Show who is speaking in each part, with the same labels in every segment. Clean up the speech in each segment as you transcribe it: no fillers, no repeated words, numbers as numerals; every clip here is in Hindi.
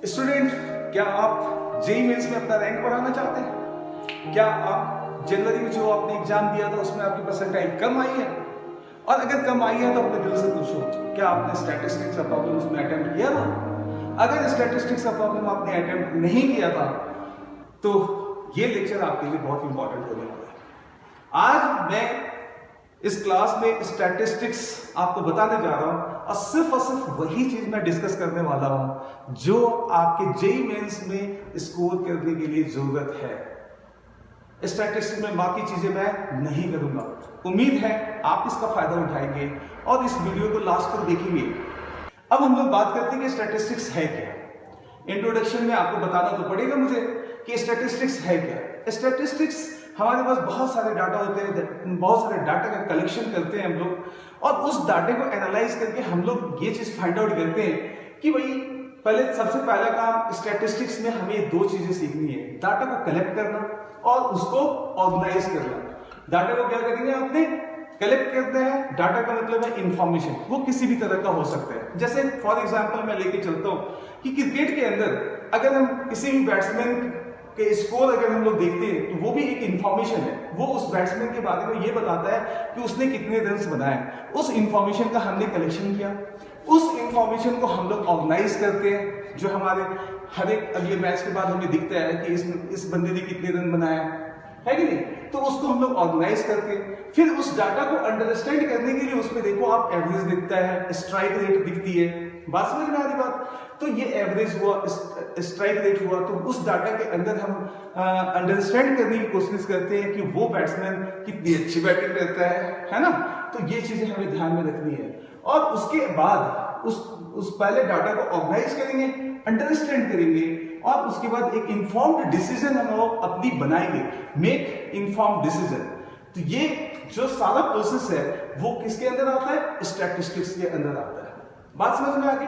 Speaker 1: स्टूडेंट, क्या आप जेईई मेंस में अपना रैंक बढ़ाना चाहते हैं? क्या आप जनवरी में जो आपने एग्जाम दिया था उसमें आपकी परसेंटाइल कम आई है? और अगर कम आई है तो अपने दिल से पूछो, क्या आपने स्टैटिस्टिक्स का प्रॉब्लम उसमें अटेम्प्ट किया था? अगर स्टैटिस्टिक्स का प्रॉब्लम आपने अटेम्प्ट नहीं किया था तो ये लेक्चर आपके लिए बहुत इंपॉर्टेंट होने वाला है। आज मैं इस क्लास में स्टैटिस्टिक्स आपको बताने जा रहा हूं और सिर्फ वही चीज मैं डिस्कस करने वाला हूं जो आपके जेईई मेंस में स्कोर करने के लिए जरूरत है। स्टैटिस्टिक्स में बाकी चीजें मैं नहीं करूंगा। उम्मीद है आप इसका फायदा उठाएंगे और इस वीडियो को लास्ट तक देखेंगे। अब हम लोग बात करते हैं कि स्टैटिस्टिक्स है क्या। इंट्रोडक्शन में आपको बताना तो पड़ेगा मुझे कि स्टैटिस्टिक्स है क्या। स्टैटिस्टिक्स हमारे पास बहुत सारे डाटा होते हैं, बहुत सारे डाटा का कलेक्शन करते हैं हम लोग और उस डाटे को एनालाइज करके हम लोग ये चीज फाइंड आउट करते हैं कि भाई सबसे पहला काम स्टैटिस्टिक्स में हमें दो चीजें सीखनी है, डाटा को कलेक्ट करना और उसको ऑर्गेनाइज करना। डाटा को क्या करेंगे, आपने कलेक्ट करते हैं। डाटा का मतलब है इंफॉर्मेशन, वो किसी भी तरह का हो सकता है। जैसे फॉर एग्जांपल मैं लेके चलता हूं कि क्रिकेट के अंदर अगर हम किसी भी बैट्समैन के स्कोर अगर हम लोग देखते हैं तो वो भी एक इंफॉर्मेशन है। वो उस बैट्समैन के बारे में ये बताता है कि उसने कितने रन्स बनाए। उस इंफॉर्मेशन का हमने कलेक्शन किया, उस इंफॉर्मेशन को हम लोग ऑर्गेनाइज करते हैं जो हमारे हर एक अगले मैच के बाद हमें दिखता है कि इस बंदे ने कितने रन बनाया है कि नहीं। तो उसको हम लोग ऑर्गेनाइज करके फिर उस डाटा को अंडरस्टैंड करने के लिए उसमें देखो आप एवरेज दिखता है, स्ट्राइक रेट दिखती है। बात समझ में आ रही बात? तो ये एवरेज हुआ, स्ट्राइक रेट हुआ, तो उस डाटा के अंदर हम अंडरस्टैंड करने की कोशिश करते हैं कि वो बैट्समैन कितनी अच्छी बैटिंग करता है ना। तो ये चीजें हमें ध्यान में रखनी है और उसके बाद उस पहले डाटा को ऑर्गेनाइज करेंगे, अंडरस्टैंड करेंगे और उसके बाद एक इंफॉर्म्ड डिसीजन हम लोग अपनी बनाएंगे, मेक इंफॉर्म्ड डिसीजन। तो ये जो सारा प्रोसेस है वो किसके अंदर आता है? स्टैटिस्टिक्स के अंदर आता है। बात समझ में आ गई?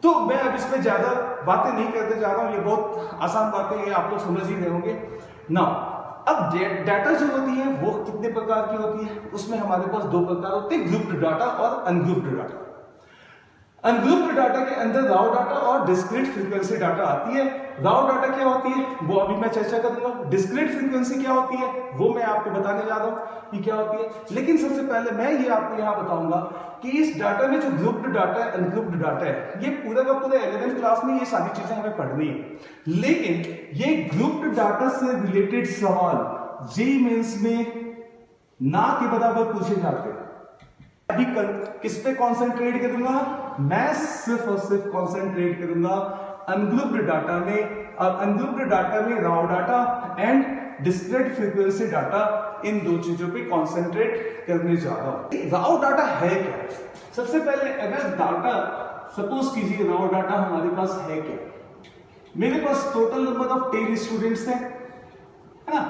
Speaker 1: तो मैं अब इसमें ज्यादा बातें नहीं करते जा रहा हूं, ये बहुत आसान बातें हैं, आप लोग समझ ही रहे होंगे ना। अब डाटा जो होती है वो कितने प्रकार की होती है? उसमें हमारे पास दो प्रकार होते हैं, ग्रुप्ड डाटा और अनग्रुप्ड डाटा। अनग्रुप्ड डाटा के अंदर राव डाटा और डिस्क्रीट फ्रीक्वेंसी डाटा आती है। राव डाटा क्या होती है वो अभी मैं चर्चा करूंगा। डिस्क्रीट फ्रीक्वेंसी क्या होती है वो मैं आपको बताने जा रहा हूं कि क्या होती है। लेकिन सबसे पहले मैं ये आपको यहां बताऊंगा कि इस डाटा में जो ग्रुप्ड डाटा है, अनग्रुप्ड डाटा है, ये पूरा का पूरा 11th क्लास में ये सारी चीजें हमें पढ़नी है। लेकिन ये ग्रुप्ड डाटा से रिलेटेड सवाल जेईई मेंस में ना के बराबर पूछे जाते हैं। अभी किस पे कॉन्सेंट्रेट करूंगा? मैं सिर्फ और सिर्फ कॉन्सेंट्रेट करूंगा अनग्रुप्ड डाटा में। और अनग्रुप्ड डाटा में raw data and discrete frequency data, इन दो चीजों पे कॉन्सेंट्रेट करने जा रहा हूं। राव डाटा है क्या? सबसे पहले अगर डाटा सपोज कीजिए राव डाटा हमारे पास है क्या? मेरे पास टोटल नंबर ऑफ 10 स्टूडेंट्स है ना,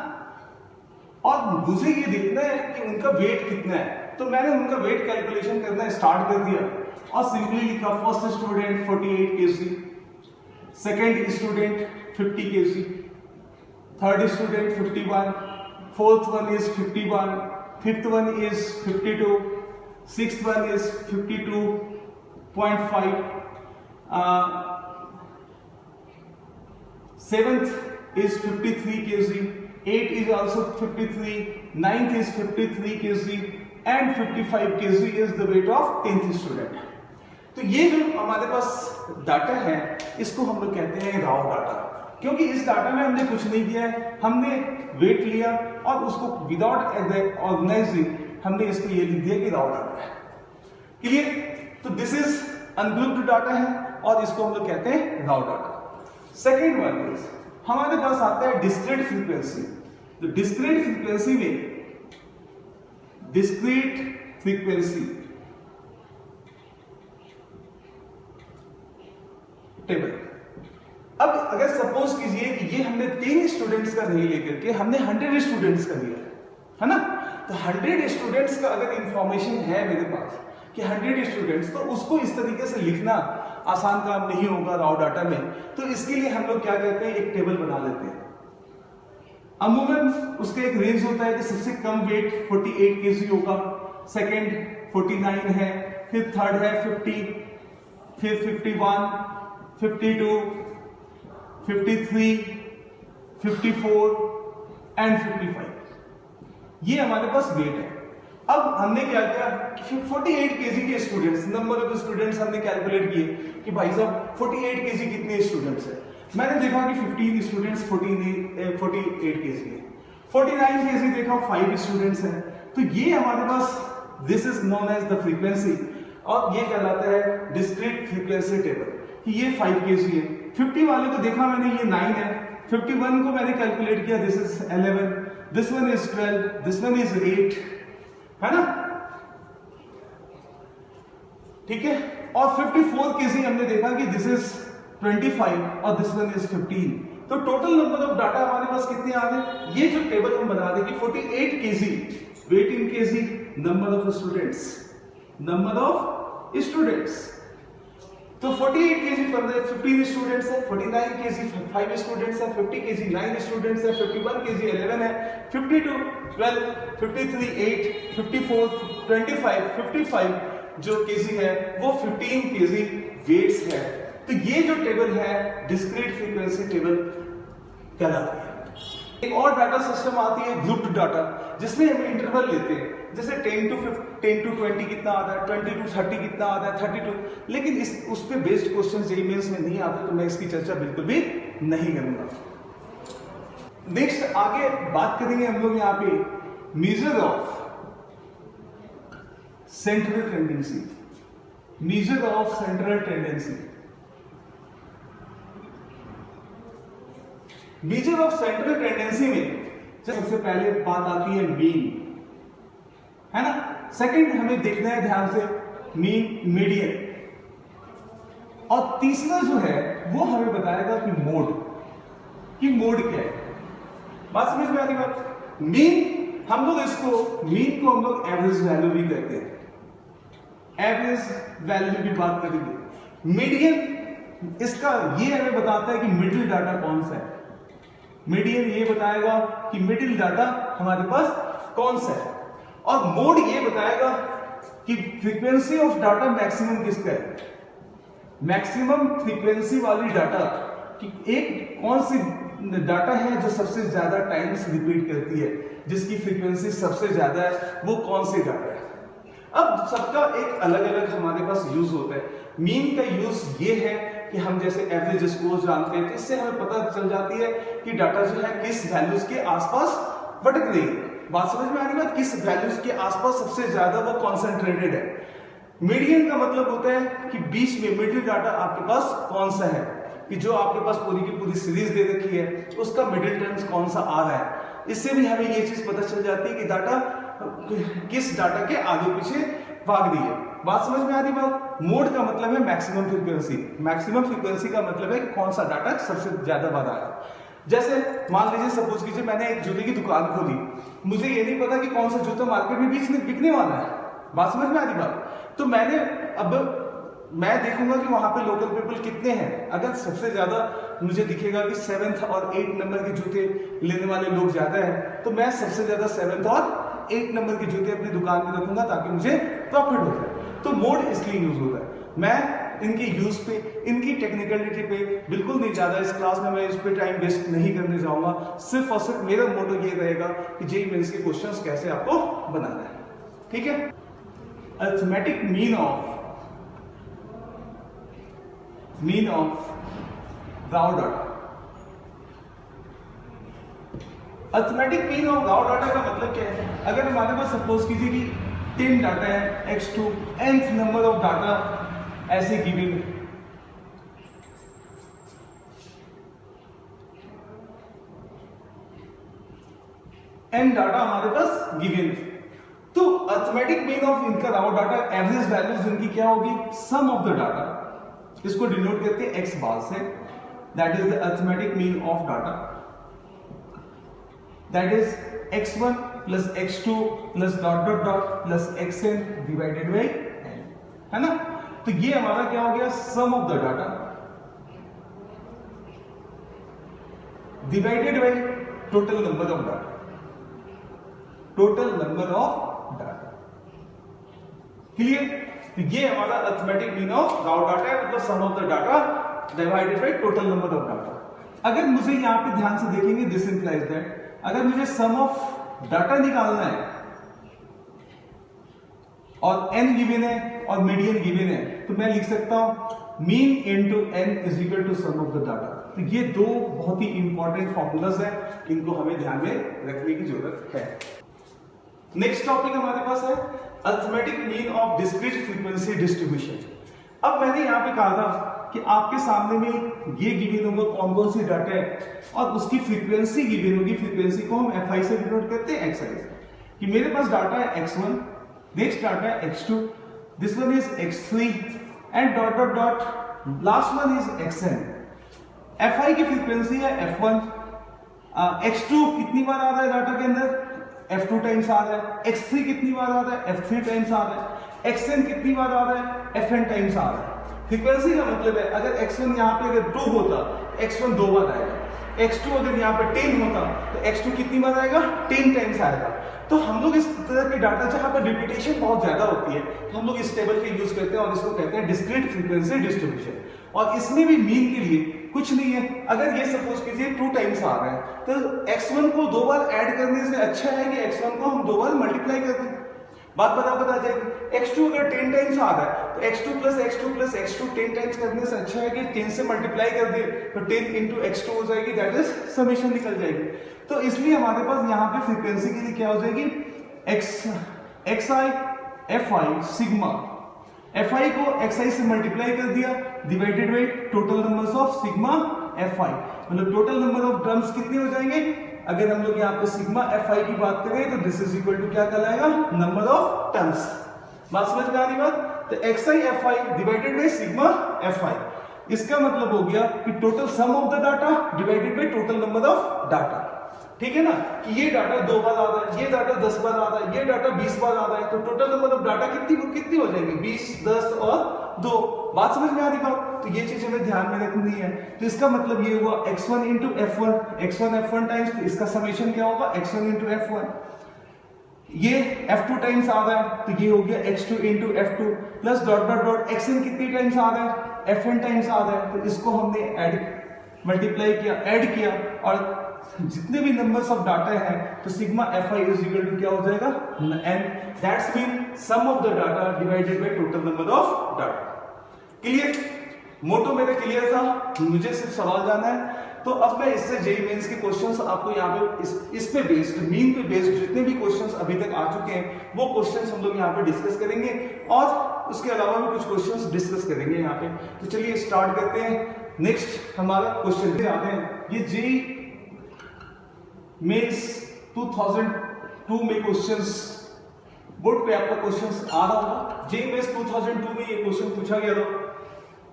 Speaker 1: और मुझे ये देखना है कि उनका वेट कितना है। तो मैंने उनका वेट कैलकुलेशन करना स्टार्ट कर दिया और सिंपली लिखा first student 48 kg, second student 50 kg, third student 51, fourth one is 51, fifth one is 52, sixth one is 52.5, seventh is 53 kg, 8 is also 53, 9th is 53 kg and 55 kg is the weight of 10th student। तो ये जो हमारे पास डाटा है इसको हम लोग कहते हैं राव डाटा, क्योंकि इस डाटा में हमने कुछ नहीं किया है, हमने वेट लिया और उसको विदाउट ऑर्गेनाइजिंग हमने इसको ये लिख दिया कि राव डाटा है। क्लियर? तो दिस इज अनग्रुप्ड डाटा है और इसको हम लोग कहते हैं Rao data. Second one is हमारे पास आता है डिस्क्रीट फ्रीक्वेंसी। तो डिस्क्रीट फ्रीक्वेंसी में डिस्क्रीट फ्रीक्वेंसी टेबल। अब अगर सपोज कीजिए कि ये हमने 10 स्टूडेंट्स का नहीं लेकर के हमने 100 स्टूडेंट्स का लिया है ना। तो 100 स्टूडेंट्स का अगर इंफॉर्मेशन है मेरे पास कि 100 स्टूडेंट्स, तो उसको इस तरीके से लिखना आसान काम नहीं होगा राव डाटा में। तो इसके लिए हम लोग क्या करते हैं, एक टेबल बना लेते हैं। अमूमन उसका एक रेंज होता है कि सबसे कम वेट 48 kg होगा, सेकंड 49 है, फिर थर्ड है 50, फिर 51, 52, 53, 54 एंड 55, ये हमारे पास वेट है। अब हमने क्या किया कि 48 केजी के स्टूडेंट्स, नंबर ऑफ स्टूडेंट्स हमने कैलकुलेट किए कि भाई साहब 48 केजी कितने स्टूडेंट्स हैं। मैंने देखा कि 15 स्टूडेंट्स 48 केजी है। 49 केजी देखा 5 स्टूडेंट्स हैं। तो ये हमारे पास this is known as the frequency, और ये कहलाता है डिस्क्रीट फ्रीक्वेंसी टेबल कि ये 5 केजी है। 50 वाले को देखा मैंने, ये 9 है। 51 को मैंने कैलकुलेट किया, this is 11, this one is 12, this one is 8, है ना, ठीक है। और 54 केजी हमने देखा कि दिस इज 25 और दिस वन इज 15। तो टोटल नंबर ऑफ डाटा हमारे पास कितने आ गए, ये जो टेबल हम बना दें कि 48 kg weight in kg, number of students, number of students. तो 48 केजी 15 स्टूडेंट्स है, 49 केजी 5 स्टूडेंट्स है, 50 केजी 9 स्टूडेंट्स है, 51 केजी 11 है, 52 12, 53 8, 54 25, 55 जो केजी है वो 15 केजी वेट्स है। तो ये जो टेबल है डिस्क्रीट फ्रीक्वेंसी टेबल कहलाती है। एक और डाटा सिस्टम आती है ग्रुप्ड डाटा, जिसमें हम इंटरवल लेते हैं, जैसे 10 to 20 कितना आता है, 20 to 30 कितना आता है, 32, लेकिन उस पे बेस्ड क्वेश्चन जेईई मेंस में नहीं आते, तो मैं इसकी चर्चा बिल्कुल भी नहीं करूंगा। नेक्स्ट आगे बात करेंगे हम लोग यहाँ पे measure of central tendency, measure of central tendency. Measure of central tendency में सबसे पहले बात आती है मीन, है ना। सेकंड हमें देखना है ध्यान से मीन, मीडियन, और तीसरा जो है वो हमें बताएगा कि मोड, कि मोड क्या है। बात समझ में आ रही बात। मीन हम लोग इसको, मीन को हम लोग एवरेज वैल्यू भी कहते हैं, एवरेज वैल्यू भी बात करेंगे। मीडियन इसका ये हमें बताता है कि मिडिल डाटा कौन सा है, मीडियन ये बताएगा कि मिडिल डाटा हमारे पास कौन सा है, और मोड ये बताएगा कि फ्रीक्वेंसी ऑफ डाटा मैक्सिमम किसका है, मैक्सिमम फ्रीक्वेंसी वाली डाटा कि एक कौन सी डाटा है जो सबसे ज्यादा टाइम्स रिपीट करती है, जिसकी फ्रीक्वेंसी सबसे ज्यादा है, वो कौन सी डाटा है। अब सबका एक अलग अलग हमारे पास यूज होता है। मीन का यूज ये है कि हम जैसे एवरेज स्कोर जानते हैं, तो इससे हमें पता चल जाती है कि डाटा जो है किस वैल्यूज के आसपास भटक रही है। बात समझ में आ रही है, किस वैल्यूज के आसपास सबसे ज्यादा वो कॉन्सेंट्रेटेड है। मीडियन का मतलब होता है कि बीच में मिडिल डाटा आपके पास कौन सा है, कि जो आपके पास पूरी की पूरी सीरीज दे रखी है उसका मिडिल टर्म्स कौन सा आ रहा है। इससे भी हमें ये चीज पता चल जाती है कि डाटा किस डाटा के आगे पीछे भाग रही है। बात समझ में आ रही बात। मोड का मतलब है मैक्सिमम फ्रीक्वेंसी, मैक्सिमम फ्रीक्वेंसी का मतलब है कि कौन सा डाटा सबसे ज्यादा बार आया। जैसे मान लीजिए सपोज कीजिए मैंने एक जूते की दुकान खोली, मुझे ये नहीं पता कि कौन सा जूता मार्केट में बिकने वाला है। बात समझ में आ रही बात। तो मैं देखूंगा कि वहां पे लोकल पीपल कितने हैं। अगर सबसे ज्यादा मुझे दिखेगा कि 7th और 8th नंबर के जूते लेने वाले लोग ज्यादा हैं, तो मैं सबसे ज्यादा 7th और 8th नंबर के जूते अपनी दुकान में रखूंगा ताकि मुझे प्रॉफिट हो जाए। तो मोड इसलिए यूज होता है। मैं इनके यूज पे, इनकी टेक्निकलिटी पे बिल्कुल नहीं ज्यादा इस क्लास में मैं इस पे टाइम वेस्ट नहीं करने जाऊंगा। सिर्फ और सिर्फ मेरा मोटो ये रहेगा कि जेईई मेंस के क्वेश्चंस कैसे आपको बनाना है, ठीक है। Arithmetic mean of raw data. Arithmetic mean of raw data का मतलब क्या है। अगर हमारे पास सपोज कीजिए कि 10 डाटा है, x2 nth number of data ऐसे गिवन है, n डाटा हमारे पास गिवन है, तो अरिथमेटिक मीन ऑफ इनका राव डाटा, एवरेज वैल्यूज इनकी क्या होगी, सम ऑफ द डाटा। इसको डिनोट करते हैं x बार से, that is the arithmetic mean of data, that is x1 plus x2 plus dot dot dot plus xn divided by n, है ना। तो ये हमारा क्या हो गया, sum of the data divided by total number of data, total number of data. Clear. तो ये हमारा arithmetic mean of raw data है, मतलब सम of the data divided by total number of data. अगर मुझे यहाँ पे ध्यान से देखेंगे, दिस इंप्लाइज दैट अगर मुझे सम ऑफ डाटा निकालना है और n गिवन है और मीडियन गिवन है, तो मैं लिख सकता हूं mean into n is equal to sum of the data. तो ये दो बहुत ही इंपॉर्टेंट फॉर्मूलाज हैं, इनको हमें ध्यान में रखने की जरूरत है। नेक्स्ट टॉपिक हमारे पास है arithmetic mean of discrete frequency distribution. अब मैंने यहाँ पे कहा था कि आपके सामने में ये गिवन होगा कौन कौन सी डाटा है और उसकी फ्रीक्वेंसी गिवन होगी। फ्रीक्वेंसी को हम fi से डिनोट करते हैं xi से, कि मेरे पास डाटा है x1, नेक्स्ट डाटा है x2, this one is x3 and dot dot dot last one is xn। fi की फ्रीक्वेंसी है f1, x2 कितनी बार आ रहा है डाटा के अंदर, f2 टाइम्स आ रहा है, x3 कितनी बार आ रहा है, f3 टाइम्स आ रहा है, xn कितनी बार आ रहा है, fn टाइम्स आ रहा है। फ्रीक्वेंसी का मतलब है अगर x1 यहाँ पे अगर 2 होता तो x1 2 बार आएगा, x2 अगर यहाँ पे 10 होता तो x2 कितनी बार आएगा, 10 टाइम्स आएगा। तो हम लोग इस तरह के डाटा जहां पर रिपीटेशन बहुत ज्यादा होती है तो हम लोग इस टेबल का यूज करते हैं और इसको कहते हैं डिस्क्रीट फ्रीक्वेंसी डिस्ट्रीब्यूशन। और इसमें भी मीन के लिए कुछ नहीं है, अगर ये सपोज कीजिए 2 टाइम्स आ रहा है तो x1 को 2 बार ऐड करने से अच्छा है कि x1 को हम 2 बार मल्टीप्लाई कर दें, बात बराबर आ जाएगी। x2 अगर 10 टाइम्स आ रहा है तो x2 plus x2 plus x2 10 times करने से अच्छा है कि 10 से मल्टीप्लाई कर दे तो 10 इंटू x2 हो जाएगी, दैट इज समेशन निकल जाएगी। तो इसलिए हमारे पास यहाँ पे फ्रीक्वेंसी के लिए क्या हो जाएगी, xi fi सिग्मा, fi को xi से मल्टीप्लाई कर दिया divided by total numbers of sigma fi, मतलब टोटल नंबर ऑफ टर्म्स कितने हो जाएंगे। अगर हम लोग यहाँ पे सिग्मा fi की बात करें तो दिस इज इक्वल टू क्या कहलाएगा, नंबर ऑफ टर्म्स। बात समझ में आ रही बात, तो xi fi divided by sigma fi, इसका मतलब हो गया कि total sum of the data divided by total number of data. ठीक है ना, कि ये डाटा 2 बार आ रहा है, ये डाटा 10 बार आ रहा है, ये डाटा 20 बार आ रहा है, तो टोटल नंबर ऑफ डाटा कितनी हो जाएगी, 20, 10 और 2। बात समझ में आ रही बात, तो ये चीज हमें ध्यान में रखनी है। तो इसका मतलब ये हुआ x1 into x1 f1 times, तो इसका समेशन क्या होगा, x1 इंटू f1। ये f2 टाइम्स आ रहा है तो ये हो गया x2 into f2 plus dot dot dot xn कितनी टाइम्स आ रहा है, fn टाइम्स आ रहा है, तो इसको हमने मल्टीप्लाई किया, ऐड किया और जितने भी नंबर्स ऑफ डाटा है तो sigma fi is equal to क्या हो जाएगा, n, that's mean sum of the data divided by total number of data. Clear, motto मेरा क्लियर था, मुझे सिर्फ सवाल जाना है। तो अब मैं इससे जेईई मेंस के क्वेश्चंस आपको यहाँ पे इस पे बेस्ड, मीन पे बेस्ड जितने भी क्वेश्चंस अभी तक आ चुके हैं वो क्वेश्चंस हम लोग यहाँ पे डिस्कस करेंगे और उसके अलावा भी कुछ क्वेश्चंस डिस्कस करेंगे यहाँ पे। तो चलिए स्टार्ट करते हैं। नेक्स्ट हमारा क्वेश्चन पे आते हैं, ये जेईई मेंस 2002 में क्वेश्चंस बोर्ड पे आपका क्वेश्चंस आ रहा होगा। जेईई मेंस 2002 में ये क्वेश्चन पूछा गया था।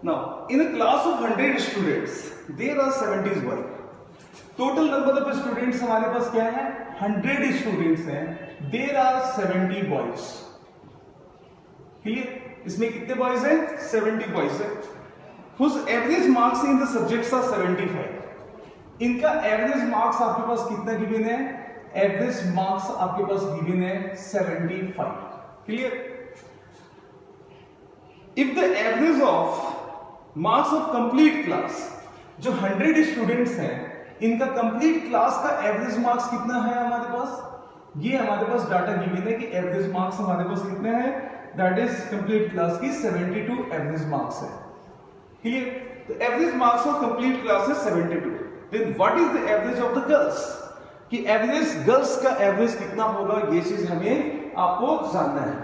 Speaker 1: Now in a class of 100 students there are 70 boys, total number of students हमारे पास क्या है, 100 स्टूडेंट्स हैं, देयर आर 70 बॉयज। क्लियर, इसमें कितने बॉयज हैं, 70 बॉयज हैं। whose average marks in the subjects are 75, इनका एवरेज मार्क्स आपके पास कितना गिवन है, एवरेज मार्क्स आपके पास गिवन है 75। Clear, if the average of marks of complete class, जो 100 स्टूडेंट्स हैं इनका कंप्लीट क्लास का एवरेज मार्क्स कितना है हमारे पास, ये हमारे पास डाटा गिवन है कि एवरेज मार्क्स हमारे पास कितने हैं, दैट इज कंप्लीट क्लास की 72 एवरेज मार्क्स है। क्लियर, तो average marks of complete class है 72। Then what is the average of the girls, कि एवरेज गर्ल्स का एवरेज कितना होगा, ये चीज हमें आपको जानना है।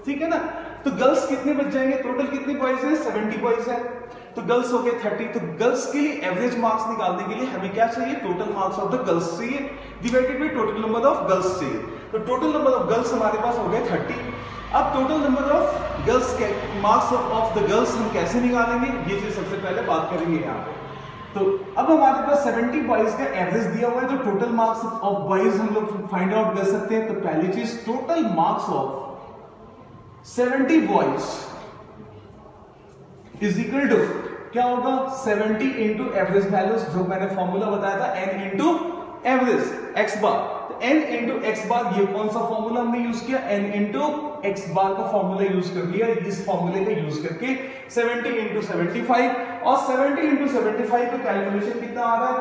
Speaker 1: ठीक है ना, तो गर्ल्स कितने बच जाएंगे, टोटल कितने बॉयज है, 70 बॉयज है, तो गर्ल्स हो गए 30। तो गर्ल्स के लिए एवरेज मार्क्स निकालने के लिए हमें क्या चाहिए, total marks of the girls चाहिए divided by total number of girls चाहिए। तो टोटल नंबर ऑफ गर्ल्स हमारे पास हो गए 30। अब टोटल नंबर ऑफ गर्ल्स के मार्क्स ऑफ द गर्ल्स हम कैसे निकालेंगे, ये चीज सबसे पहले बात करेंगे यहाँ पे। तो अब हमारे पास 70 बॉयज का एवरेज दिया हुआ है, तो टोटल मार्क्स ऑफ बॉयज हम लोग फाइंड आउट कर सकते हैं। तो पहली चीज, total marks of 70 boys is equal to क्या होगा, 70 इंटू एवरेज वैल्यूज, जो मैंने फॉर्मूला बताया था n into average x bar, तो n इंटू एक्स बार, ये कौन सा फॉर्मूला हमने यूज किया, n इंटू एक्स बार का फॉर्मूला यूज कर लिया। इस फॉर्मूले का यूज करके 70 इंटू 75, और 70 इंटू 75 का कैलकुलेशन कितना आ रहा है,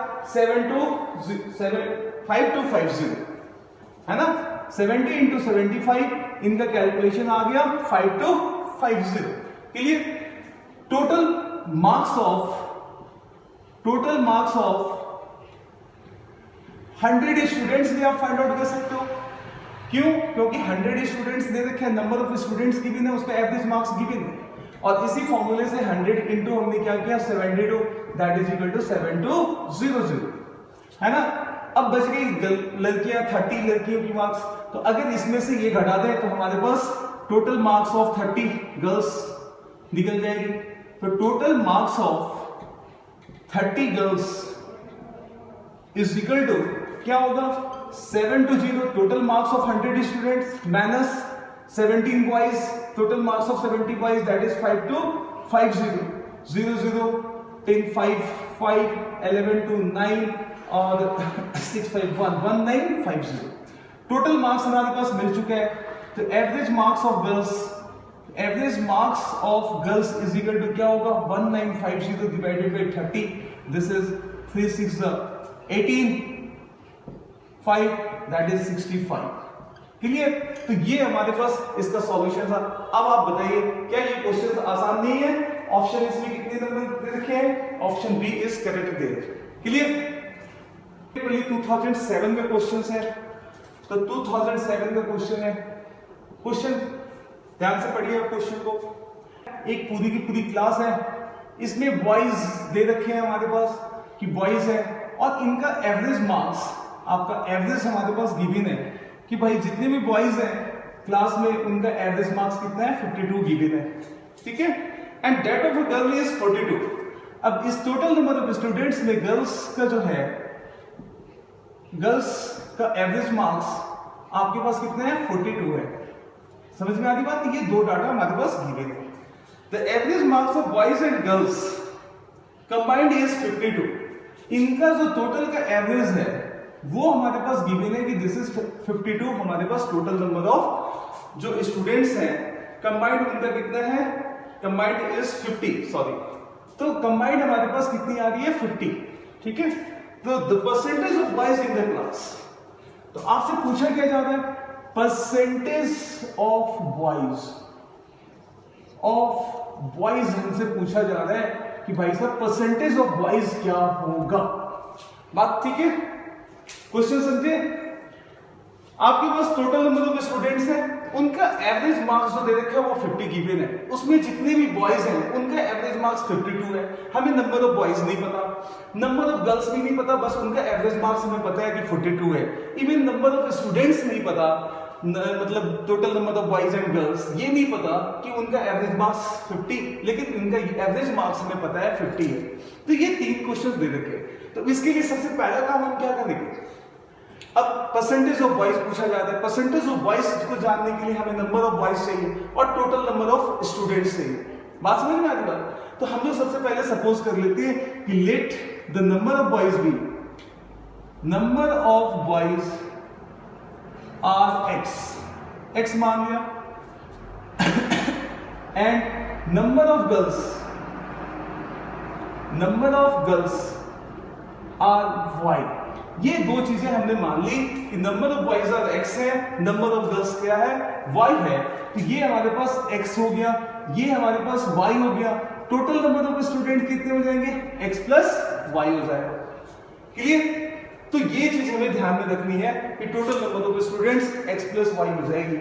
Speaker 1: 5250 है ना। 70 इंटू 75 इनका कैलकुलेशन आ गया 5250। Clear. Total marks of 100 students भी आप फाइंड आउट कर सकते हो। क्यों? क्योंकि 100 स्टूडेंट्स दे रखे हैं, नंबर ऑफ स्टूडेंट्स गिवन है, उसका एवरेज मार्क्स गिवन है, और इसी फॉर्मूले से 100 इंटू हमने क्या किया 72, दैट इज इक्वल टू 7200, है ना। अब बच गई लड़कियां, 30 लड़कियों की मार्क्स, तो अगर इसमें से ये घटा दें तो हमारे पास टोटल मार्क्स ऑफ 30 गर्ल्स निकल जाएगी। तो total marks of 30 girls is equal to क्या होगा, 720 total marks of 100 students minus 17 boys total marks of 70 boys, that is 5250, 00 10 5 5 11 2 9 और 6 5 1 1950 टोटल मार्क्स हमारे पास मिल चुका है। तो average marks of girls is equal to क्या होगा, 1950 divided by 30, this is 3 6 18 5, that is 65। Clear. तो ये हमारे पास इसका सॉल्यूशन था। अब आप बताइए क्या ये क्वेश्चन आसान नहीं है? ऑप्शन इसमें कितने नंबर दे रखे हैं, option B is correct they रखे। क्लियर। 2007 का क्वेश्चन है, तो 2007 का क्वेश्चन है। क्वेश्चन ध्यान से पढ़िए क्वेश्चन को। एक पूरी की पूरी क्लास है, इसमें बॉयज दे रखे हैं हमारे पास कि बॉयज है, और इनका एवरेज मार्क्स, आपका एवरेज हमारे पास गिवन है कि भाई जितने भी बॉयज हैं क्लास में उनका एवरेज मार्क्स कितना है, 52 गिवन है, ठीक है। And that of a girl is 42। अब इस टोटल नंबर ऑफ स्टूडेंट्स में गर्ल्स का जो है, गर्ल्स का एवरेज मार्क्स आपके पास कितना है, 42 है। समझ में आ रही बात? ये दो डाटा हमारे पास गिवन है। The average marks of boys and girls combined is 52। इनका जो टोटल का एवरेज है वो हमारे पास गिवन है कि दिस इज 52। हमारे पास टोटल नंबर ऑफ जो स्टूडेंट्स हैं कंबाइंड उनका कितना है, कंबाइंड इज 50, सॉरी, तो कंबाइंड हमारे पास कितनी आ रही है, 50, ठीक है। तो the percentage of boys in the class, तो आपसे पूछा क्या जा रहा है, परसेंटेज ऑफ बॉयज हमसे पूछा जा रहा है कि भाई साहब परसेंटेज ऑफ बॉयज क्या होगा। बात ठीक है? क्वेश्चन समझे? आपके पास टोटल नंबर ऑफ स्टूडेंट्स हैं, उनका एवरेज मार्क्स जो दे रखा है वो 50 गिवन है, उसमें जितने भी बॉयज हैं उनका एवरेज मार्क्स 52 है। हमें नंबर ऑफ बॉयज नहीं पता, नंबर ऑफ गर्ल्स भी नहीं पता, बस उनका एवरेज मार्क्स हमें पता है कि 42 है। इवन नंबर ऑफ स्टूडेंट्स नहीं पता, मतलब total number of boys and girls ये नहीं पता कि उनका एवरेज मार्क्स 50, लेकिन उनका एवरेज मार्क्स हमें पता है 50 है। तो ये 3 क्वेश्चन दे रखे। तो इसके लिए सबसे पहला काम हम क्या करेंगे, अब परसेंटेज ऑफ बॉयज पूछा जाता है, परसेंटेज ऑफ बॉयज को जानने के लिए हमें नंबर ऑफ बॉयज चाहिए और टोटल नंबर ऑफ स्टूडेंट्स चाहिए। बात समझ में आ रही बात? तो हम लोग सबसे पहले सपोज कर लेते हैं कि let the number of boys be, number of boys are X मान लिया, and number of girls are Y. ये दो चीजें हमने मान ली कि number of boys are X है, नंबर ऑफ गर्ल्स क्या है, वाई है। तो ये हमारे पास एक्स हो गया, ये हमारे पास वाई हो गया। टोटल नंबर ऑफ स्टूडेंट कितने हो जाएंगे, एक्स प्लस वाई हो जाएगा। क्लियर? तो ये चीज हमें ध्यान में रखनी है कि total number of students X plus Y हो जाएगी।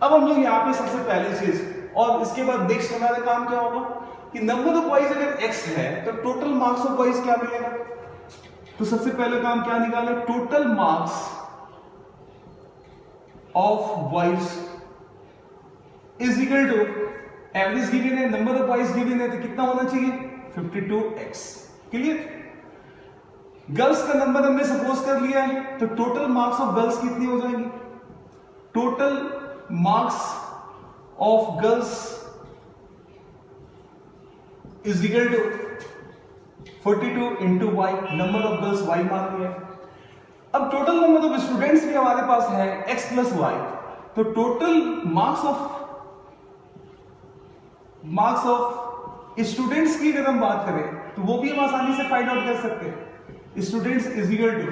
Speaker 1: अब हम लोग यहाँ पे सबसे पहली चीज, और इसके बाद नेक्स्ट हमारा काम क्या होगा कि नंबर ऑफ बॉयज अगर एक्स है तो टोटल मार्क्स ऑफ बॉयज क्या मिलेगा। तो सबसे पहले काम क्या निकाले, total marks of boys is equal to average given है, नंबर ऑफ बॉयज गिवन है, तो कितना होना चाहिए 52x। क्लियर? गर्ल्स का नंबर हमने सपोज कर लिया है, तो टोटल मार्क्स ऑफ गर्ल्स कितनी हो जाएंगी, total marks of girls is equal to 42 into Y, number of girls Y मान लिया। अब टोटल नंबर ऑफ स्टूडेंट्स भी हमारे पास है x प्लस वाई, तो टोटल मार्क्स ऑफ स्टूडेंट्स की अगर हम बात करें तो वो भी हम आसानी से फाइंड आउट कर सकते हैं। Students is equal to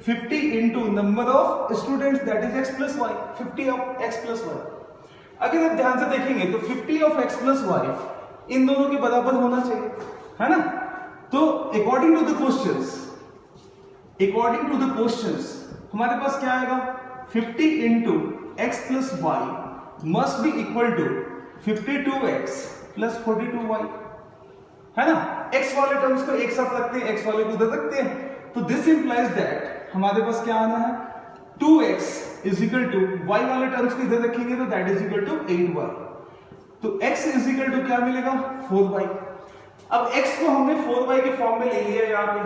Speaker 1: 50 into number of students that is x plus Y, 50 of x plus Y. अगर आप ध्यान से देखेंगे तो 50 ऑफ x प्लस वाई इन दोनों के बराबर होना चाहिए, है ना। तो अकॉर्डिंग टू द क्वेश्चंस हमारे पास क्या आएगा, 50 into X plus Y must be equal to 52x plus 42y, है ना। x वाले टर्म्स को एक साथ रखते हैं, x वाले को उधर रखते हैं, तो दिस इंप्लाइज दैट हमारे पास क्या आना है, 2x is equal to y वाले टर्म्स को इधर रखेंगे तो that is equal to 8y, तो x इज इक्वल टू क्या मिलेगा, 4y। अब x को हमने 4y के फॉर्म में ले लिया यहां पे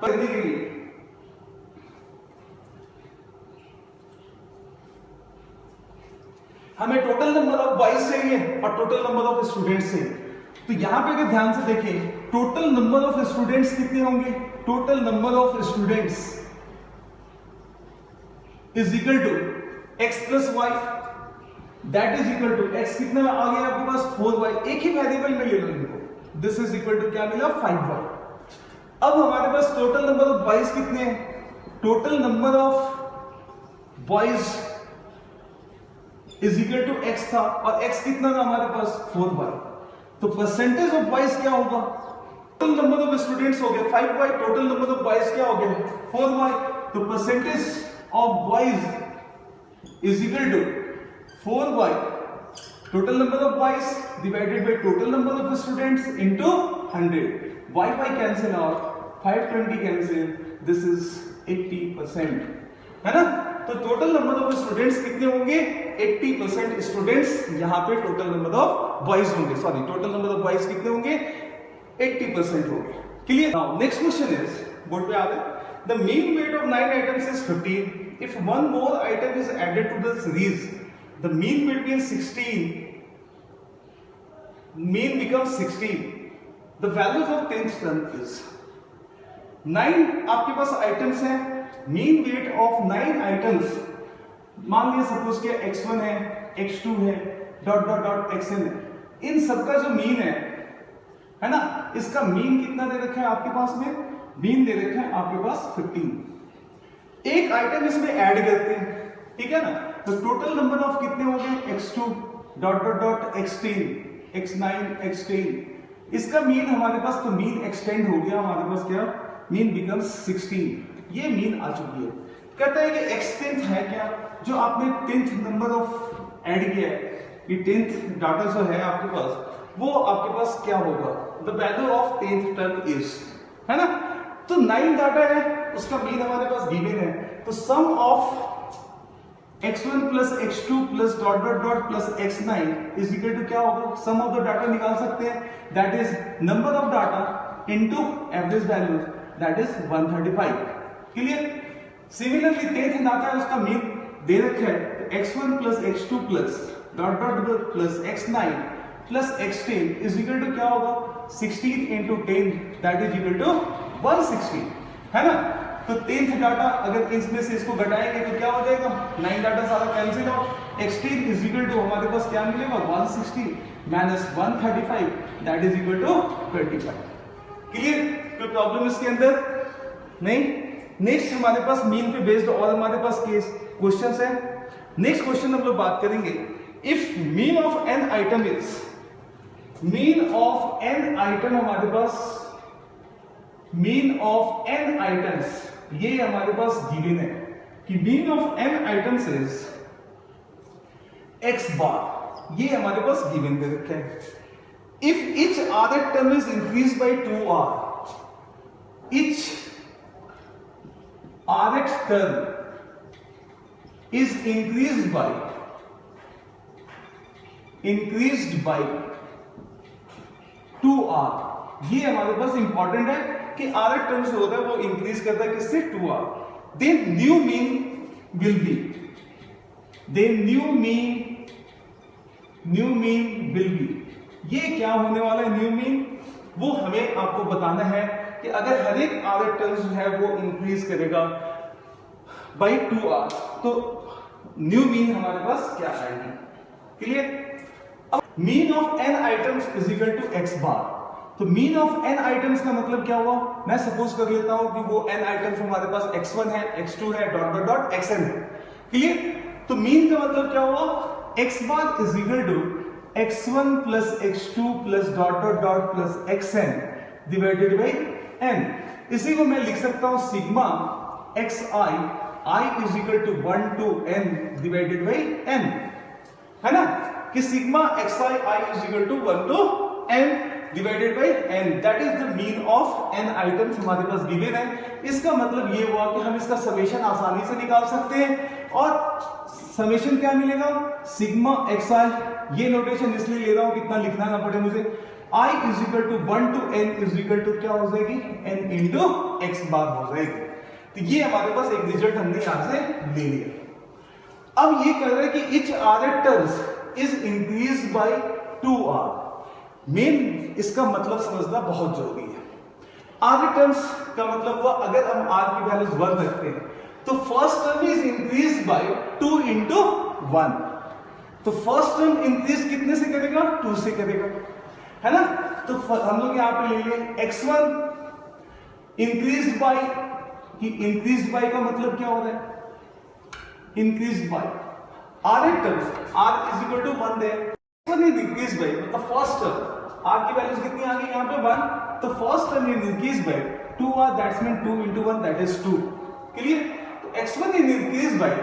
Speaker 1: करने के लिए। हमें टोटल नंबर ऑफ बॉयज चाहिए और टोटल नंबर ऑफ स्टूडेंट्स चाहिए, तो यहां पे अगर ध्यान से देखें टोटल नंबर ऑफ स्टूडेंट्स कितने होंगे, total number of students is equal to x plus Y that is equal to x कितने में आ गया आपके पास 4y, एक ही वेरिएबल में ले लो इनको, दिस इज इक्वल टू क्या मिला 5y। अब हमारे पास टोटल नंबर ऑफ बॉयज कितने हैं, total number of boys is equal to x था और x कितना था हमारे पास 4y, तो परसेंटेज ऑफ बॉयज क्या होगा, टोटल नंबर ऑफ स्टूडेंट्स हो गया 5y, total number of boys क्या हो गया 4y, तो percentage of boys is equal to 4y total number of boys divided by total number of students into 100, y cancel out, 520 cancel, this is 80%, है ना। तो टोटल नंबर ऑफ स्टूडेंट्स कितने होंगे, 80% स्टूडेंट्स यहां पे टोटल नंबर ऑफ बॉयज होंगे, sorry total number of boys कितने होंगे 80% होंगे, clear. Now next question is, board पे आ गया, the mean weight of 9 items is 15, if one more item is added to the series the mean will be 16, mean becomes 16, the values of 10th term is 9 आपके पास आइटम्स हैं, मीन वेट ऑफ 9 आइटम्स, मान लिया सपोज के x1 है, x2 है, डॉट डॉट डॉट xn है, इन सबका जो मीन है ना, इसका मीन कितना दे रखा है आपके पास में, मीन दे रखा है आपके पास 15। एक आइटम इसमें ऐड करते हैं, ठीक है ना, तो टोटल नंबर ऑफ कितने हो गए x2 dot dot dot x10 x9 x10, इसका मीन हमारे पास, तो मीन एक्सटेंड हो गया हमारे पास, क्या मीन बिकम्स 16, ये मीन आ चुकी है। कहता है कि x10th है क्या, जो आपने 10th नंबर ऑफ ऐड किया है, ये 10th डाटा जो है आपके पास वो आपके पास क्या होगा, the value of 10th term is, है ना। तो 9 डाटा है, उसका मीन हमारे पास गिवन है, तो sum of x1 plus x2 plus dot dot dot plus x9 is equal to क्या होगा, सम ऑफ द डाटा निकाल सकते हैं, that is number of data into average value, that is 135, clear. Similarly 10th data है, उसका मीन दे रखा है, तो x1 plus x2 plus dot dot dot plus x9 plus x10 is equal to क्या होगा, 16 into 10 that is equal to 160, है ना। तो 10th डाटा अगर इसमें से इसको घटाएंगे तो क्या हो जाएगा, 9 डाटा सारा cancel out, x10 is equal to हमारे पास क्या मिलेगा 160 minus 135 that is equal to 25, clear. कोई प्रॉब्लम इसके अंदर नहीं। नेक्स्ट हमारे पास मीन पे बेस्ड और हमारे पास केस क्वेश्चंस है। नेक्स्ट क्वेश्चन हम लोग बात करेंगे, if mean of an item is, mean of an item हमारे पास, मीन ऑफ एन आइटम्स ये हमारे पास गिवन है कि mean of an items is x bar, ये हमारे पास गिवन दे रखा है। If each rth term is increased by 2r, each rth term is increased by 2r, ये हमारे पास इंपॉर्टेंट है कि rth टर्म जो होता है वो इंक्रीज करता है किससे 2r, then new mean will be, then new mean will be, ये क्या होने वाला है न्यू मीन, वो हमें आपको बताना है कि अगर हर एक rth टर्म जो है वो इंक्रीज करेगा बाई 2r, तो न्यू मीन हमारे पास क्या आएगी? क्लियर? अब mean of n items is equal to x bar. तो मीन ऑफ n आइटम्स का मतलब क्या हुआ? मैं सपोज कर लेता हूं कि वो n आइटम्स हमारे पास x1 है, x2 है, डॉट डॉट डॉट xn है। क्लियर? तो मीन का मतलब क्या हुआ? x bar is equal to x1 plus x2 plus dot dot dot plus xn divided by n। इसी को मैं लिख सकता हूं sigma xi I is equal to 1 to n divided by n, है ना? कि sigma xi I is equal to 1 to n divided by n, that is the mean of n items हमारे पास गिवन है। इसका मतलब ये हुआ कि हम इसका समेशन आसानी से निकाल सकते हैं। और समेशन क्या मिलेगा? सिग्मा xi, ये नोटेशन इसलिए ले रहा हूं कि इतना लिखना ना पड़े मुझे। I is equal to 1 to n is equal to क्या हो जाएगी? n इंटू x बार हो जाएगी। तो ये हमारे पास एक रिजल्ट हमने यहां से ले लिया। अब ये कह रहे हैं कि each r terms is increase by 2r। Main इसका मतलब समझना बहुत जरूरी है। r टर्म्स का मतलब हुआ अगर हम r की वैल्यूज 1 रखते हैं तो first term is increase by 2 into 1। तो फर्स्ट टर्म इंक्रीज कितने से करेगा? 2 से करेगा, है ना? तो हम लोग यहां पे ले लिए x1 इंक्रीज बाय, कि इंक्रीज बाय का मतलब क्या हो रहा है? Increase by r terms, r is equal to 1 दे, x1 इज इंक्रीज बाय, मतलब फर्स्ट टर्म r की वैल्यूज कितनी आ गई यहां पे? 1। तो first term is increase by 2r, that's mean 2 into 1 that is 2। Clear? तो x1 is increase by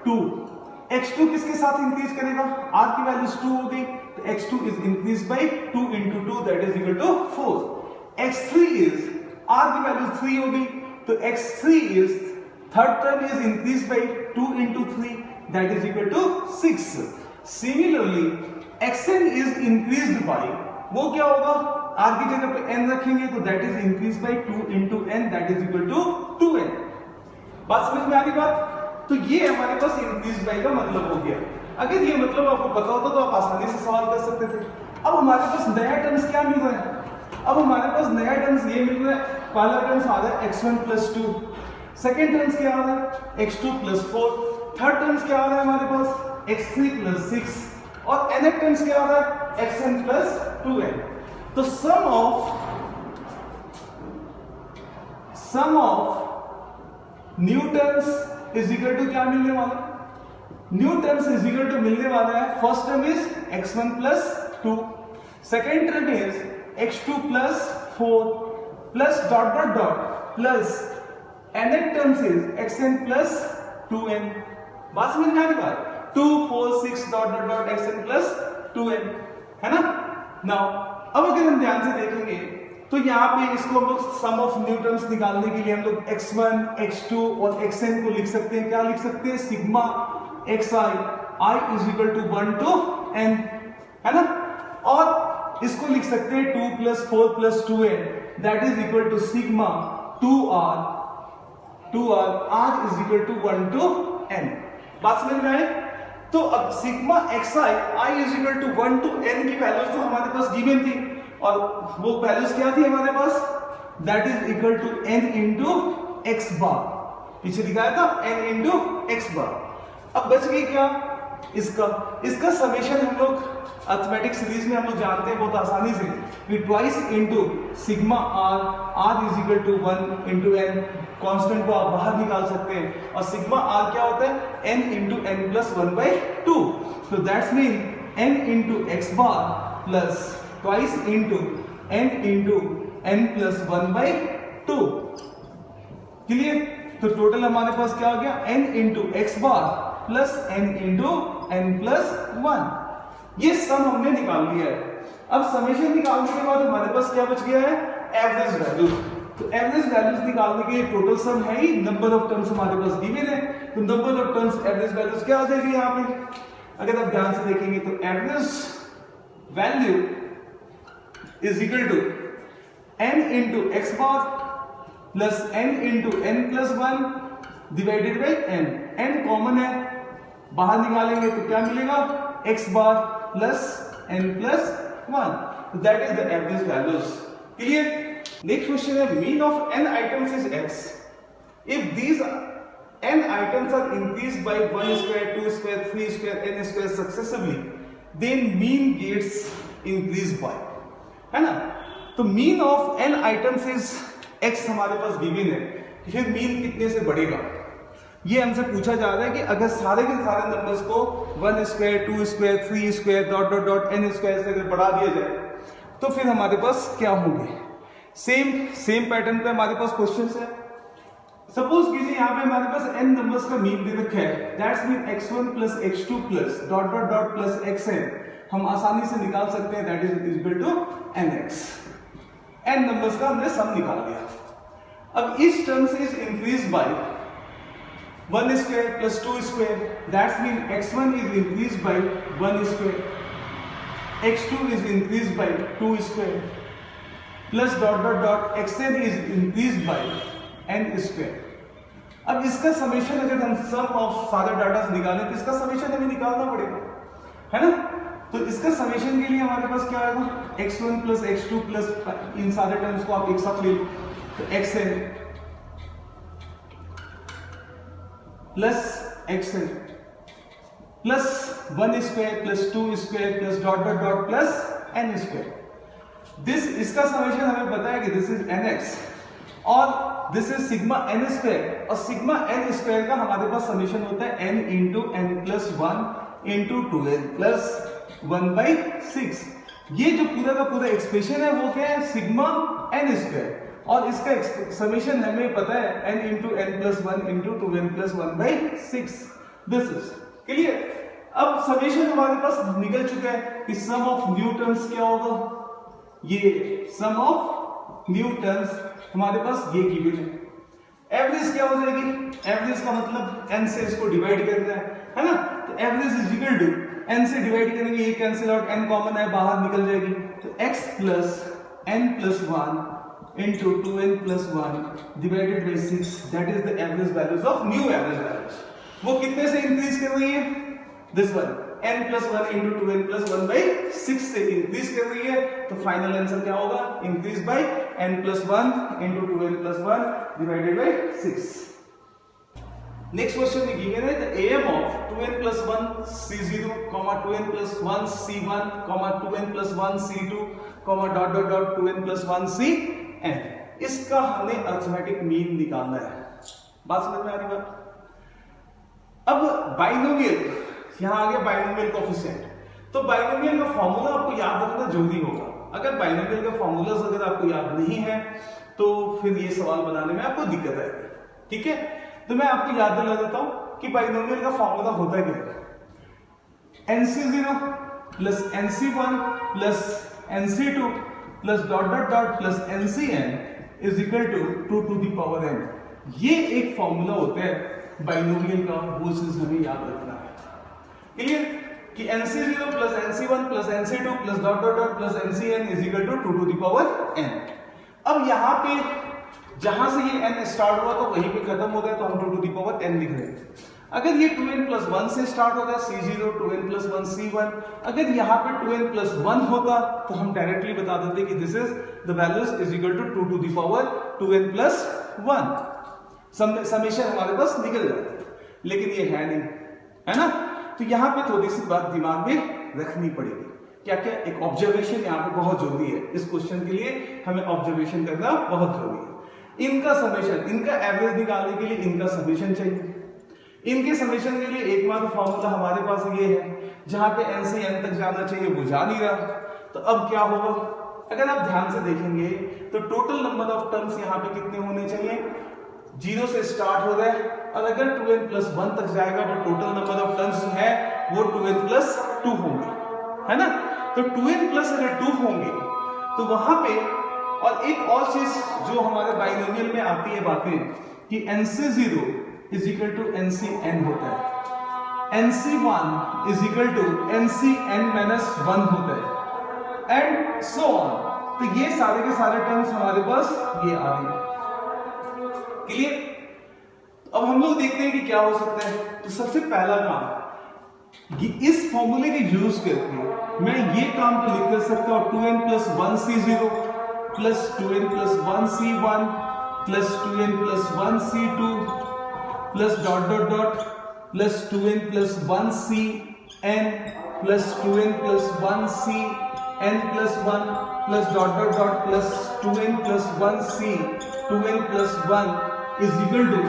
Speaker 1: 2, x2 किसके साथ इंक्रीज करेगा? r की वैल्यूज 2 हो गई, तो x2 is increase by 2 into 2 that is equal to 4। x3 is, r की वैल्यूज 3 हो गई, तो x3 is, third term is increase by 2 into 3 that is equal to 6। Similarly xn is increased by, वो क्या होगा? r की जगह पे n रखेंगे तो that is increase by 2 into n that is equal to 2n। बात समझ में आ गई बात? तो ये हमारे पास इंक्रीज बाय का मतलब हो गया। अगर ये मतलब आपको पता होता तो आप आसानी से सवाल कर सकते थे। अब हमारे पास नया टर्म्स क्या मिल रहा है? अब हमारे पास नया टर्म्स ये मिल रहा है, पहला टर्म्स आ रहा है x1 प्लस 2, सेकेंड टर्म्स क्या आ रहा है? x2 प्लस 4, थर्ड टर्म्स क्या आ रहा है हमारे पास? x3 प्लस 6, और nth टर्म्स क्या आ रहा है? xn plus 2n। तो sum of new terms is equal to क्या मिलने वाला? New terms is equal to मिलने वाला है, first term is x1 plus 2, second term is x2 plus 4 plus dot dot dot plus nth terms is xn plus 2n। बात समझ में आ रही बात? 2 4 6 dot dot dot xn plus 2n, है ना? नाउ अब अगर हम ध्यान से देखेंगे तो यहाँ पे इसको हम लोग सम ऑफ न्यू टर्म्स निकालने के लिए हम लोग x1 x2 और xn को लिख सकते हैं। क्या लिख सकते हैं? Sigma xi I is equal to 1 to n, है ना? और इसको लिख सकते हैं 2 plus 4 plus 2n that is equal to sigma 2r r is equal to 1 to n। बात समझ में आई? तो अब sigma xi I is equal to 1 to n की वैल्यूज तो हमारे पास गिवन थी, और वो वैल्यूज क्या थी हमारे पास? That is equal to n into x bar, पीछे दिखाया था n इंटू x बार। अब बच गई क्या? इसका समेशन हम लोग अरिथमेटिक सीरीज में हम लोग जानते हैं बहुत आसानी से कि twice into sigma r is equal to 1 into n, constant को आप बाहर निकाल सकते हैं, और सिग्मा r क्या होता है? n into n plus 1 by 2। तो that's mean n into x bar plus twice into n plus 1 by 2। Clear? तो टोटल हमारे पास क्या हो गया? n into x bar plus n into n plus 1। ये सम हमने निकाल लिया है। अब समेशन निकालने के बाद हमारे पास क्या बच गया है? Average values. तो एवरेज वैल्यूज निकालने के लिए टोटल सम है ही, नंबर ऑफ टर्म्स हमारे पास गिवन है, तो number of terms average values क्या आ जाएगी यहाँ पे? अगर आप ध्यान से देखेंगे तो average value is equal to n into x bar plus n into n plus 1 divided by n। n common है, बाहर निकालेंगे तो क्या मिलेगा? x bar plus n plus 1, that is the average values. Clear? Next question है mean of n items is x। If these n items are increased by 1 square, 2 square, 3 square, n square successively, then mean gets increased by, है ना? तो mean of n items is x हमारे पास given है, फिर mean कितने से बढ़ेगा? ये हमसे पूछा जा रहा है कि अगर सारे के सारे नंबर्स को 1 square, 2 square, 3 square, dot dot dot n square से अगर बढ़ा दिया जाए तो फिर हमारे पास क्या होंगे? सेम पैटर्न पे हमारे पास क्वेश्चंस है। सपोज कीजिए यहाँ पे हमारे पास n नंबर्स का मीन दे रखा है, that's mean x1 plus x2 plus dot dot dot plus xn, हम आसानी से निकाल सकते हैं, that is equal to nx। n numbers का हमने सम निकाल लिया। अब इस टर्म से is increase by 1 square plus 2 square, that means x1 is increased by 1 square, x2 is increased by 2 square, plus dot dot dot xn is increased by n square। अब इसका समेशन अगर हम सम ऑफ सारे डाटा निकालें तो इसका समेशन हमें निकालना पड़ेगा, है ना? तो इसका समेशन के लिए हमारे पास क्या आएगा? x1 प्लस x2 प्लस इन सारे टर्म्स को आप एक साथ ले लो, तो xn plus xn plus 1 square plus 2 square plus dot dot dot plus n square. This इसका समेशन हमें पता है कि दिस इज nx और this is sigma n square, और सिग्मा n स्क्वायर का हमारे पास समेशन होता है n into n plus 1 into 2n plus 1/6। ये जो पूरा का पूरा एक्सप्रेशन है वो क्या है? सिग्मा n स्क्वायर, और इसका समेशन हमें पता है n into n plus 1 into 2n plus 1/6। This is clear. अब समेशन हमारे पास निकल चुका है कि सम ऑफ न्यू टर्म्स क्या होगा? ये सम ऑफ न्यू टर्म्स हमारे पास ये गिवन है। एवरेज क्या हो जाएगी? एवरेज का मतलब n से इसको डिवाइड करना है ना? तो average is equal to n से डिवाइड करेंगे, ये कैंसिल आउट, n कॉमन है बाहर निकल जाएगी, तो x plus n plus 1 into 2n plus 1 divided by 6, that is the average values of new average values। वो कितने से इंक्रीज कर रही है? This one n plus 1 into 2n plus 1/6 से इंक्रीज कर रही है, तो फाइनल आंसर क्या होगा? Increase by n plus 1 into 2n plus 1 divided by 6। Next question में गिवन है the am of 2n plus 1 c0, 2n plus 1 c1, 2n plus 1 c2, dot dot dot 2n plus 1 cn। इसका हमने अरिथमेटिक मीन निकालना है। बात समझ में आ रही बात? अब बाइनोमियल, यहां आ गया बाइनोमियल कोएफिशिएंट, तो बाइनोमियल का फॉर्मूला आपको याद रखना जरूरी होगा। अगर बाइनोमियल का फॉर्मूलास अगर आपको याद नहीं है तो फिर ये सवाल बनाने में आपको दिक्कत आएगी, ठीक है? तो मैं आपको याद दिला देता हूं कि बाइनोमियल का फॉर्मूला होता क्या है? nc0 plus nc1 plus nc2 plus dot dot dot plus ncn is equal to 2 to the power n। ये एक फॉर्मूला होता है बाइनोमियल का, वो चीज हमें याद रखना है। क्लियर कि nc0 plus nc1 plus nc2 plus dot dot dot plus ncn is equal to 2 to the power n। अब यहां पे जहां से ये n स्टार्ट हुआ तो वहीं पे खत्म हो गया, तो हम 2 to the power n लिख रहे हैं। अगर ये 2n plus 1 से स्टार्ट होता c0, 2n plus 1 c1, अगर यहाँ पे 2n plus 1 होता तो हम डायरेक्टली बता देते कि this is the values is equal to 2 to the power 2n plus 1। Summation हमारे पास निकल जाता है, लेकिन ये है नहीं, है ना? तो यहाँ पे थोड़ी सी बात दिमाग में रखनी पड़ेगी। क्या क्या? एक ऑब्जर्वेशन यहाँ पे बहुत जरूरी है। इस क्वेश्चन के लिए हमें ऑब्जर्वेशन करना बहुत जरूरी है। इनका समेशन, इनका एवरेज निकालने के लिए इनका समेशन चाहिए। इनके समेशन के लिए एकमात्र फॉर्मूला हमारे पास ये है, जहां पे n से n तक जाना चाहिए वो जा नहीं रहा। तो अब क्या होगा? अगर आप ध्यान से देखेंगे तो टोटल नंबर ऑफ टर्म्स यहाँ पे कितने होने चाहिए? 0 से स्टार्ट हो रहा है, और अगर 2n plus 1 तक जाएगा तो टोटल नंबर ऑफ टर्म्स है वो 2n plus 2 होंगे, है ना? तो 2n plus अगर 2 होंगे तो वहां पे, और एक और चीज जो हमारे बाइनोमियल में आती है बातें कि nc0 is equal to ncn होता है, nc1 is equal to ncn minus 1 होता है, एंड सो ऑन। तो ये सारे के सारे टर्म्स हमारे पास ये आ रहे हैं। क्लियर? अब हम लोग देखते हैं कि क्या हो सकता है। तो सबसे पहला काम, इस फॉर्मूले के यूज करके मैं ये काम तो लिख कर सकता हूं 2n plus 1 c0 plus 2n plus 1 c1 plus 2n plus 1 c2 plus dot dot dot plus 2n plus 1c n plus 2n plus 1c n plus 1 plus dot dot dot plus 2n plus 1c 2n plus 1 is equal to,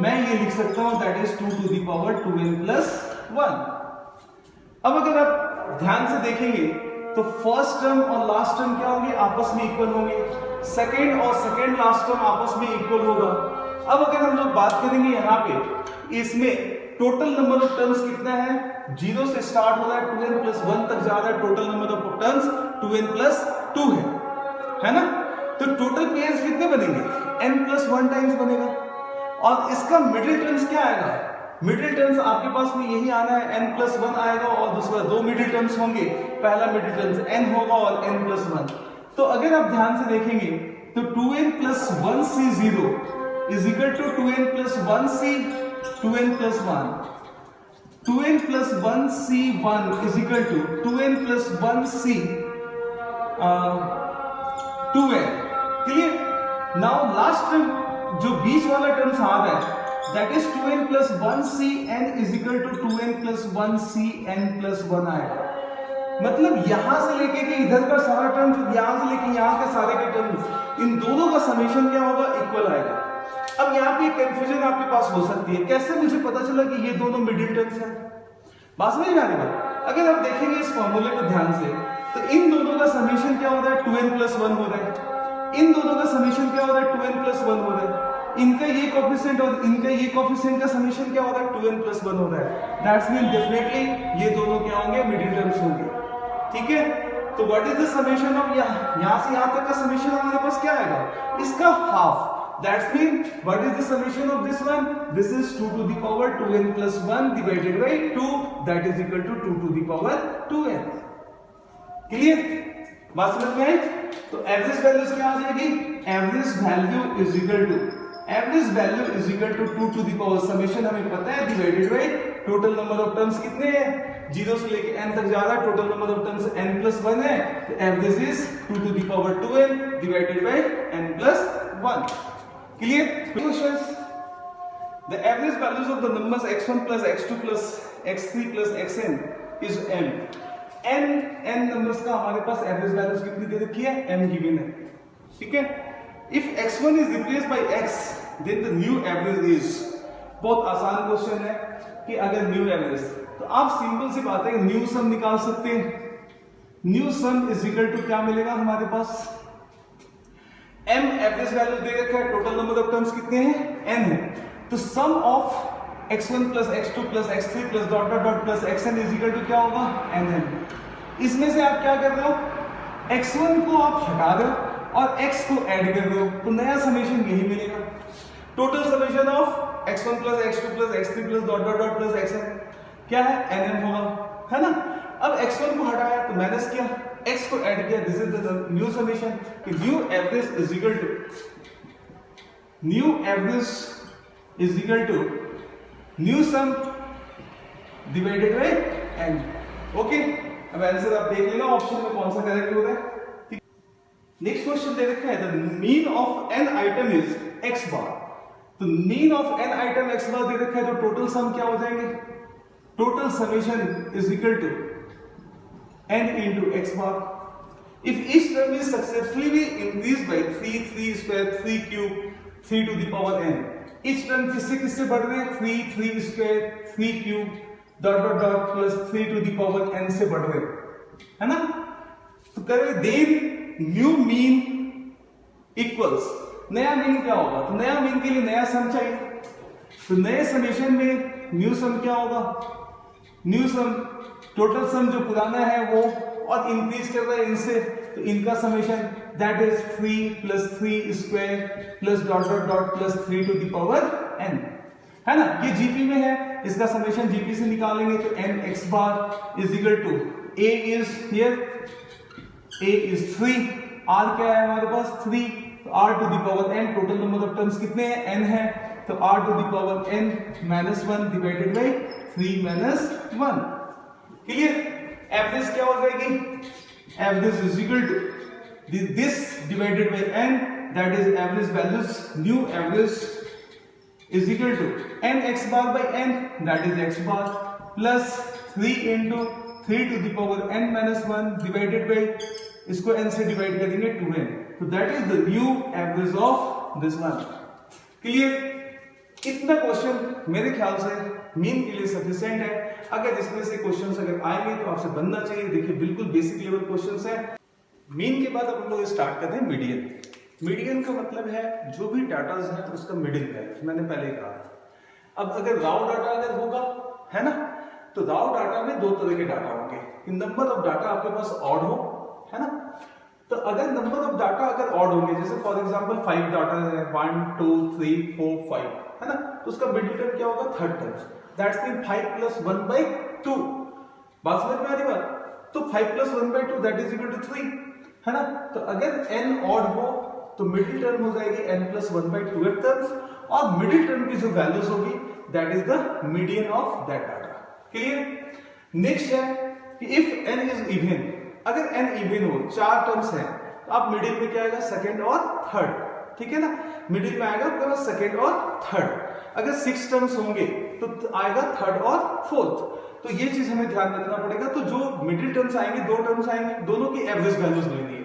Speaker 1: मैं ये लिख सकता हूं that is 2 to the power 2n plus 1। अब अगर आप ध्यान से देखेंगे तो फर्स्ट टर्म और लास्ट टर्म क्या होंगे, आपस में इक्वल होंगे, सेकेंड और सेकेंड लास्ट टर्म आपस में इक्वल होगा। अब अगर हम लोग बात करेंगे यहाँ पे, इसमें टोटल नंबर ऑफ टर्म्स कितना है, 0 से स्टार्ट हो रहा है 2n प्लस 1 तक जा रहा है, total number of terms 2n plus 2 है ना। तो टोटल पेयर्स कितने बनेंगे, n प्लस 1 टाइम्स बनेगा। और इसका मिडिल टर्म्स क्या आएगा, मिडिल टर्म्स आपके पास में यही आना है, n प्लस 1 आएगा और दूसरा 2 मिडिल टर्म्स होंगे, पहला मिडिल टर्म्स n होगा और n प्लस 1। तो अगर आप ध्यान से देखेंगे तो 2n plus 1c0 is equal to 2n plus 1c 2n plus 1, 2n plus 1c1 is equal to 2n plus 1c 2n। Clear. Now last term जो बीच वाला टर्म्स आ रहा है that is 2n plus 1cn is equal to 2n plus 1cn plus 1 आएगा। मतलब यहां से लेके के इधर का सारा टर्म, यहां से लेके यहां के सारे के टर्म्स, इन दोनों का समेशन क्या होगा, इक्वल आएगा। अब यहाँ पे कंफ्यूजन आपके पास हो सकती है, कैसे मुझे पता चला कि ये दोनों मिडिल टर्म्स हैं। बात समझ में आ रही है? अगर आप देखेंगे इस फॉर्मूले को ध्यान से तो इन दोनों का समेशन क्या हो रहा है, 2n प्लस 1 हो रहा है। इन दोनों का समेशन क्या हो रहा है, 2n प्लस 1 हो रहा है। इनका ये कोफिशिएंट और इनका ये कोफिशिएंट का समेशन क्या हो रहा है, 2n प्लस 1 हो रहा है। दैट्स मीन डेफिनेटली ये दोनों क्या होंगे, मिडिल टर्म्स होंगे। ठीक है। तो what is the summation of, यहां से यहां तक का समेशन हमारे पास क्या आएगा, इसका half. That's mean what is the summation of this one? This is 2 to the power 2n plus 1 divided by 2, that is equal to 2 to the power 2n. Clear? बात समझ में आई? तो एवरेज वैल्यूज क्या आ जाएगी, average value is equal to, average value is equal to 2 to the power समेशन हमें पता है divided by total number of terms कितने हैं, 0 से लेके n तक जा रहा है, total number of terms n plus 1 है, तो average is 2 to the power 2n divided by n plus 1। Clear? Questions? The average values of the numbers x1 plus x2 plus x3 plus xn is m. n numbers का हमारे पास एवरेज वैल्यूज कितनी दे रखी है, m गिवन है। ठीक है। If x1 is replaced by x, then the new average is, बहुत आसान क्वेश्चन है कि अगर न्यू एवरेज, तो आप सिंपल सी बात है न्यू सम निकाल सकते हैं। New sum is equal to क्या मिलेगा हमारे पास, m एवरेज वैल्यू दे रखा है, टोटल नंबर ऑफ टर्म्स कितने हैं, n है, तो sum of x1 plus x2 plus x3 plus dot dot dot plus xn is equal to क्या होगा, nn। इसमें से आप क्या कर रहे हो, x1 को आप हटा रहे हो और x को ऐड कर रहे हो, तो नया समेशन यही मिलेगा। Total summation of x1 plus x2 plus x3 plus dot dot dot plus xn क्या है, nm होगा, है ना। अब x1 को हटाया तो माइनस किया, x को ऐड किया, this is the new summation. New average is equal to, new average is equal to new sum divided by n। Okay, अब आंसर आप देख लेना ऑप्शन में कौन सा करेक्ट हो रहा है। नेक्स्ट क्वेश्चन दे रखा है, the mean of n item is x bar. तो mean of n item x bar दे रखा है, तो टोटल सम क्या हो जाएंगे, total summation is equal to n into x bar. If each term is successfully increased by 3, 3 square, 3 cube, 3 to the power n. Each term किससे किससे बढ़ रहे हैं, 3, 3 square, 3 cube, dot dot dot plus 3 to the power n से बढ़ रहे हैं, है ना। तो करें then new mean equals, नया मीन क्या होगा, तो नया मीन के लिए नया सम चाहिए, तो नए समेशन में न्यू सम क्या होगा, न्यू सम टोटल सम जो पुराना है वो और इंक्रीज कर रहा है इनसे, तो इनका समेशन that is 3 plus 3 square plus dot dot dot plus 3 to the power n, है ना। ये जीपी में है, इसका समेशन जीपी से निकालेंगे तो n x bar is equal to a is here, a is 3, r क्या है हमारे पास 3, तो r to the power n, total number of terms कितने हैं, n है, तो r to the power n minus 1 divided by 3 minus 1। Clear. Average क्या हो जाएगी, average is equal to this divided by n, that is average values, new average is equal to N x bar by n, that is x bar, plus 3 into 3 to the power n minus 1 divided by, इसको n से डिवाइड करेंगे 2n, तो that is the new average of this one. Clear? इतना क्वेश्चन मेरे ख्याल से मीन के लिए सफिशिएंट है। अगर इसमें से क्वेश्चंस अगर आएंगे तो आपसे बनना चाहिए। देखिए बिल्कुल बेसिक लेवल क्वेश्चंस है। मीन के बाद अब हम लोग स्टार्ट करते हैं मीडियन। मीडियन का मतलब है जो भी डाटा है उसका मिडिल वैल्यू, मैंने पहले ही कहा। अब अगर राव डाटा अगर होगा, है ना, तो राव डाटा में दो तरह के डाटा होंगे। नंबर ऑफ डाटा आपके पास ऑड हो, है ना, तो अगर नंबर ऑफ डाटा अगर ऑड होंगे, जैसे फॉर एग्जांपल 5 डाटा है, 1 2 3 4 5, है ना, तो उसका मिडिल टर्म क्या होगा? Third term. That's mean 5 plus 1 by 2। बात समझ में आ रही बात? तो 5 plus 1 by 2 that is equal to 3, है ना। तो अगर n ऑड हो तो मिडिल टर्म हो जाएगी n प्लस 1 बाई 2 टर्म्स, और मिडिल टर्म की जो वैल्यूज होगी that is the median of that data. Clear? Next है कि इफ n इज इवन, अगर n इवन हो, 4 टर्म्स हैं, तो आप मिडिल में क्या आएगा? सेकंड और थर्ड, ठीक है ना, मिडिल में आएगा आपके पास सेकंड और थर्ड। अगर 6 टर्म्स होंगे तो आएगा थर्ड और फोर्थ। तो ये चीज हमें ध्यान रखना पड़ेगा। तो जो मिडिल टर्म्स आएंगे, दो टर्म्स आएंगे, दोनों की एवरेज वैल्यूज लेनी है।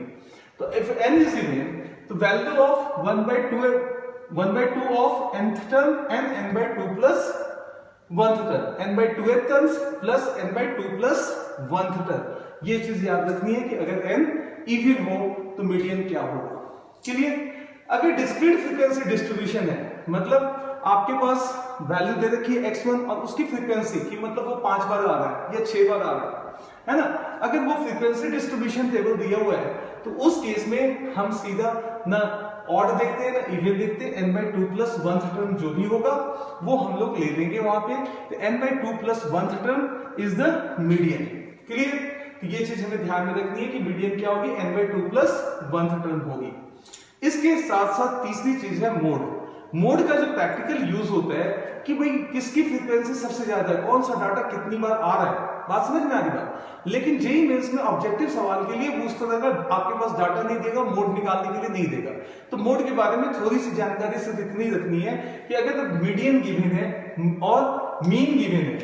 Speaker 1: तो इफ n इज इवन, तो value of 1/2 of nth term and n/2 plus 1th term, n/2 terms plus n/2 plus 1th term. ये चीज याद रखनी है कि अगर n इवन हो तो मीडियन क्या होगा। क्लियर? अगर डिस्क्रीट फ्रीक्वेंसी डिस्ट्रीब्यूशन है, मतलब आपके पास वैल्यू दे रखी है x1 और उसकी फ्रीक्वेंसी की मतलब वो 5 बार आ रहा है या 6 बार आ रहा है ना, अगर वो फ्रीक्वेंसी डिस्ट्रीब्यूशन टेबल दिया हुआ है तो उस केस में हम सीधा ना ऑड देखते हैं ना इवन देखते हैं, n/2 प्लस 1th टर्म जो भी होगा वो हम लोग ले लेंगे वहां पे। तो n/2 plus 1th term is the median. Clear? तो ये चीज हमें ध्यान में रखनी है कि मीडियन क्या होगी? n/2 प्लस 1th टर्म होगी। इसके साथ साथ तीसरी चीज है मोड। मोड का जो प्रैक्टिकल यूज होता है कि भाई किसकी फ्रीक्वेंसी सबसे ज्यादा है, कौन सा डाटा कितनी बार आ रहा है। बात समझ में आ रही बात? लेकिन जेईई मेंस में ऑब्जेक्टिव सवाल के लिए वो उस तरह का आपके पास डाटा नहीं देगा, मोड निकालने के लिए नहीं देगा। तो मोड के बारे में थोड़ी सी जानकारी सिर्फ इतनी रखनी है कि अगर मीडियन गिवन है और मीन गिवन है,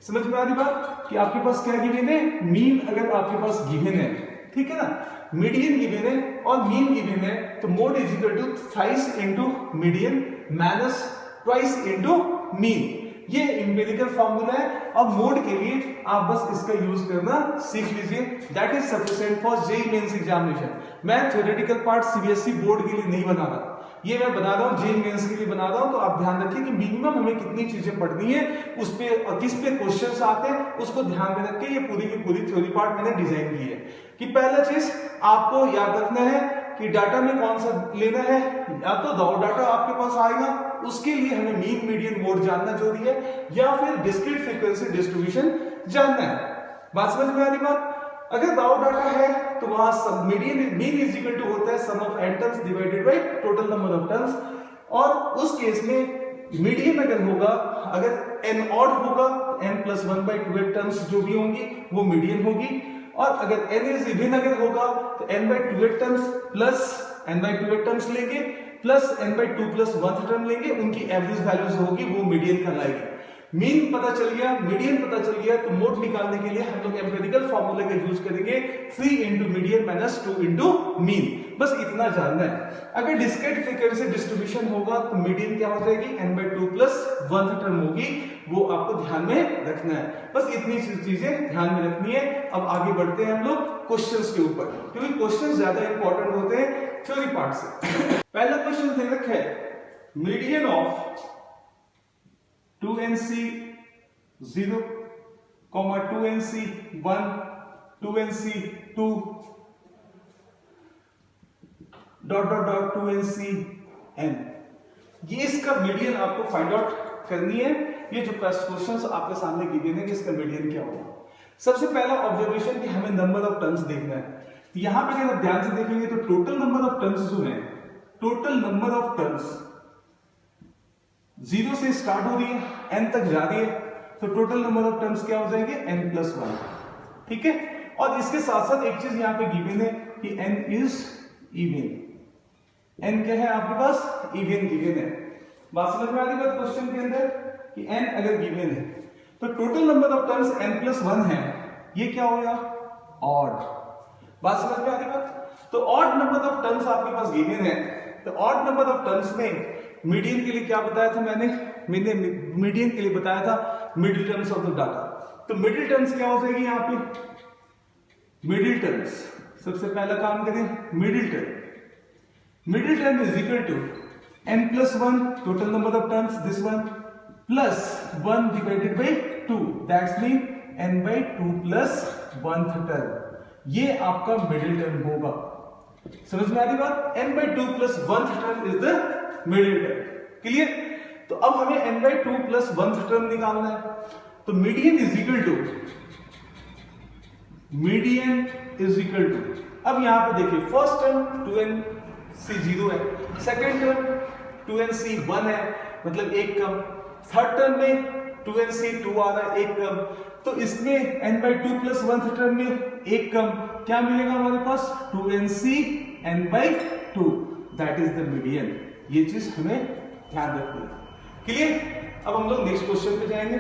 Speaker 1: समझ में आ रही बात कि आपके पास क्या गिवन है? मीन अगर आपके पास गिवन है, ठीक है ना, मीडियन गिवन है और मीन गिवन है, तो mode is equal to thrice into median minus twice into mean. ये एम्पिरिकल फार्मूला है और मोड के लिए आप बस इसका यूज करना सीख लीजिए। That is sufficient for JEE mains examination. मैं थ्योरेटिकल पार्ट सीबीएसई बोर्ड के लिए नहीं बना रहा, ये मैं बना रहा हूँ जेईई मेंस के लिए बना रहा हूँ। तो आप ध्यान रखिए कि मिनिमम हमें कितनी चीजें पढ़नी है, उस पे और किस पे क्वेश्चंस आते हैं उसको ध्यान में रख के ये पूरी की पूरी थ्योरी पार्ट मैंने डिजाइन की है। कि पहला चीज आपको याद रखना है कि डाटा में कौन सा लेना है, या तो रॉ डाटा आपके पास आएगा, उसके लिए हमें मीन मीडियन मोड जानना जरूरी है, या फिर डिस्क्रीट फ्रीक्वेंसी डिस्ट्रीब्यूशन जानना है। बात समझ में आ रही बात? अगर रॉ डाटा है तो वहां सब median mean is equal to होता है sum of n terms divided by total number of terms, और उस केस में मीडियन अगर होगा, अगर n ऑड होगा तो n प्लस 1/2 टर्म्स जो भी होंगी वो मीडियन होगी, और अगर n इज इवन अगर होगा तो n/2 terms plus n/2 terms लेंगे plus n/2 plus 1th term लेंगे, उनकी एवरेज वैल्यूज होगी वो मीडियन कहलाएगी। मीन पता चल गया, मीडियन पता चल गया, तो मोड निकालने के लिए हम लोग एम्पिरिकल फार्मूले का यूज करेंगे 3 into median minus 2 into mean. बस इतना जानना है। अगर डिस्क्रीट फ्रीक्वेंसी डिस्ट्रीब्यूशन होगा तो मीडियन क्या हो जाएगी? n/2 प्लस 1th टर्म होगी, वो आपको ध्यान में रखना है। बस इतनी चीजें ध्यान में रखनी है। अब आगे बढ़ते हैं हम लोग क्वेश्चंस के ऊपर, क्योंकि क्वेश्चंस ज्यादा इंपॉर्टेंट होते हैं थ्योरी पार्ट से। पहला क्वेश्चन दे रखा है median of 2nc 0, 2nc 1, 2nc 2 dot dot dot 2nc n। ये इसका मीडियन आपको फाइंड आउट करनी है। ये जो क्वेश्चंस आपके सामने गिवन है कि इसका मीडियन क्या होगा। सबसे पहला ऑब्जर्वेशन कि हमें नंबर ऑफ टर्म्स देखना है। यहां पे अगर आप ध्यान से देखेंगे तो टोटल नंबर ऑफ टर्म्स जो है, टोटल नंबर ऑफ टर्म्स 0 से स्टार्ट हो रही है, n तक जा रही है, तो टोटल नंबर ऑफ टर्म्स क्या हो जाएंगे? n प्लस 1, ठीक है। और इसके साथ साथ एक चीज यहां पे गिवन है कि n इज इवन। n क्या है आपके पास? इवन गिवन है। बात समझ में आ रही बात क्वेश्चन के अंदर कि n अगर गिवन है तो total number of terms n+1 है, ये क्या हो गया ऑड। बात समझ में आ रही बात। तो ऑड नंबर ऑफ टर्म्स आपके पास गिवन है, तो ऑड नंबर ऑफ टर्म्स में मीडियन के लिए क्या बताया था मैंने मीडियन के लिए बताया था middle terms of the data. तो मिडिल टर्म्स क्या हो जाएगी यहाँ पे, मिडिल टर्म्स सबसे पहला काम करें middle term is equal to n+1 total number of terms this one plus 1 divided by 2 that's mean n/2 plus 1th term, ये आपका मिडिल टर्म होगा। समझ में आ रही बात, n/2 plus 1th term is the middle term. Clear. तो अब हमें n/2 प्लस 1th टर्म निकालना है, तो मीडियन इज इक्वल टू अब यहां पे देखिए फर्स्ट टर्म 2nc 0 है, सेकंड टर्म 2nc 1 है, मतलब एक कम, थर्ड टर्म में 2nc 2 आ रहा है, एक कम, तो इसमें n/2 प्लस 1th टर्म में एक कम, क्या मिलेगा हमारे पास 2nc n/2, that is the median. ये चीज हमें ध्यान रखनी है। क्लियर। अब हम लोग नेक्स्ट क्वेश्चन पे जाएंगे।